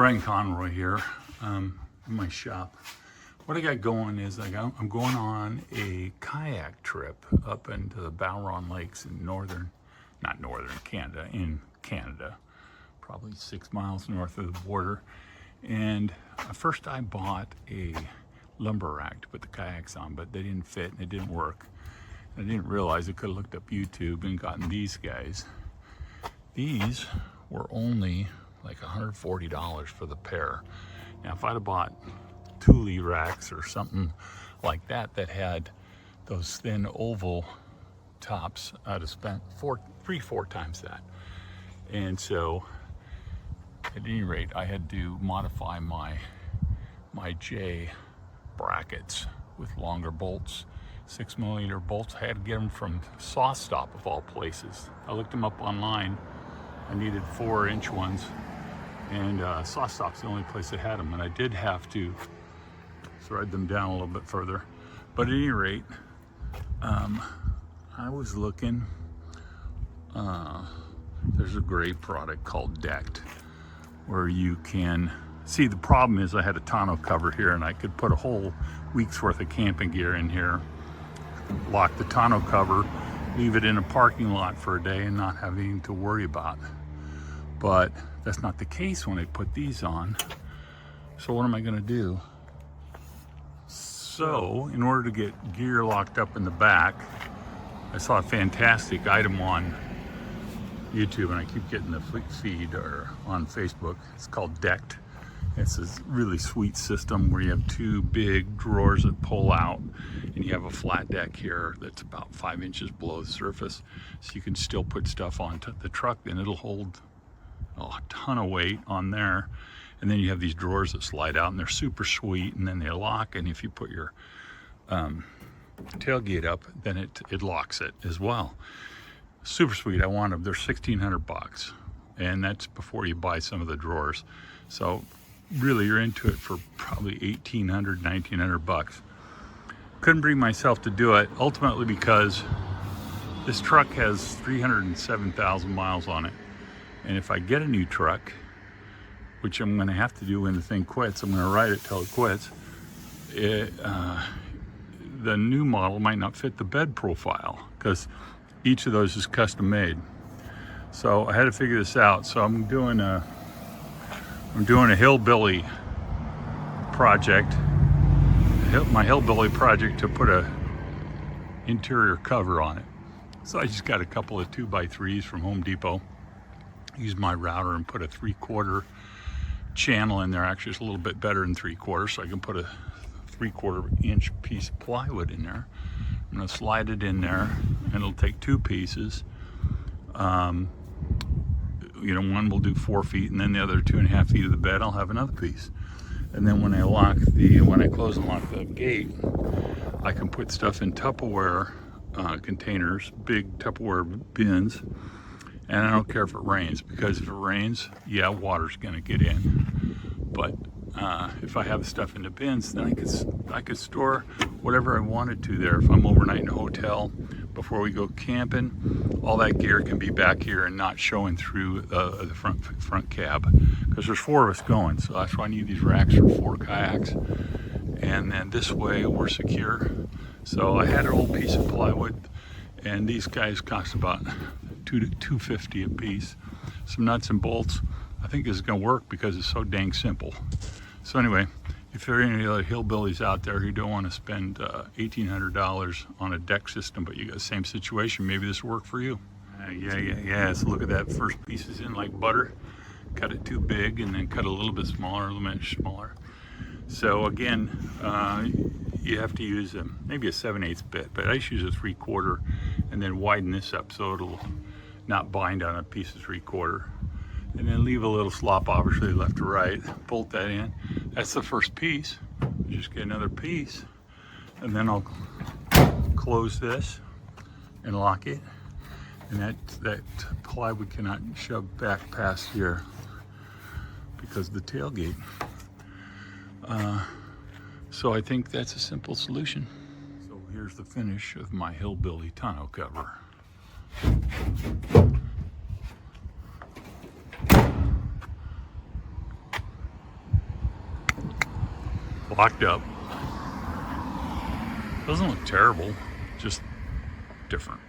Brian Conroy here, in my shop. What I got going is I'm going on a kayak trip up into the Bowron Lakes in Canada, probably 6 miles north of the border. And first I bought a lumber rack to put the kayaks on, but they didn't fit and it didn't work. I didn't realize I could have looked up YouTube and gotten these guys. These were only like $140 for the pair. Now if I'd have bought Thule racks or something like that that had those thin oval tops, I'd have spent four times that. And so at any rate, I had to modify my J brackets with longer bolts, 6mm bolts. I had to get them from SawStop of all places. I looked them up online. I needed 4-inch ones, and SawStop's the only place that had them, and I did have to thread them down a little bit further. But at any rate, I was looking, there's a great product called Decked, where you can see, the problem is I had a tonneau cover here and I could put a whole week's worth of camping gear in here, lock the tonneau cover, leave it in a parking lot for a day and not have anything to worry about. But that's not the case when I put these on. So what am I gonna do? So in order to get gear locked up in the back, I saw a fantastic item on YouTube, and I keep getting the feed or on Facebook. It's called Decked. It's this really sweet system where you have 2 big drawers that pull out, and you have a flat deck here that's about 5 inches below the surface, so you can still put stuff on the truck, and it'll hold a ton of weight on there. And then you have these drawers that slide out, and they're super sweet, and then they lock, and if you put your tailgate up, then it locks it as well. Super sweet. I want them. They're $1,600, and that's before you buy some of the drawers. So really, you're into it for probably $1,800, $1,900. Couldn't bring myself to do it, ultimately because this truck has 307,000 miles on it, and if I get a new truck, which I'm going to have to do when the thing quits, I'm going to ride it till it quits, the new model might not fit the bed profile because each of those is custom made. So I had to figure this out. So I'm doing a Hillbilly project, my Hillbilly project, to put a interior cover on it. So I just got a couple of 2x3s from Home Depot, used my router and put a 3/4 channel in there. Actually, it's a little bit better than 3/4, so I can put a 3/4 inch piece of plywood in there. I'm going to slide it in there, and it'll take 2 pieces. One will do 4 feet, and then the other 2.5 feet of the bed, I'll have another piece. And then when I close and lock the gate, I can put stuff in Tupperware containers, big Tupperware bins, and I don't care if it rains, because if it rains, yeah, water's going to get in. But if I have stuff in the bins, then I could store whatever I wanted to there. If I'm overnight in a hotel, before we go camping, all that gear can be back here and not showing through the front cab, because there's 4 of us going. So that's why I need these racks for 4 kayaks, and then this way we're secure. So I had an old piece of plywood, and these guys cost about $250 a piece. Some nuts and bolts. I think this is going to work because it's so dang simple. So anyway, if there are any other hillbillies out there who don't want to spend $1,800 on a deck system, but you got the same situation, maybe this will work for you. Yeah. So look at that. First piece is in like butter. Cut it too big, and then cut a little bit smaller, a little bit smaller. So again, you have to use maybe a 7/8 bit, but I just use a 3/4, and then widen this up so it'll not bind on a piece of 3/4. And then leave a little slop, obviously, left to right. Bolt that in. That's the first piece. Just get another piece, and then I'll close this and lock it. And that plywood cannot shove back past here because of the tailgate. So I think that's a simple solution. So here's the finish of my Hillbilly tonneau cover. locked up. Doesn't look terrible, just different.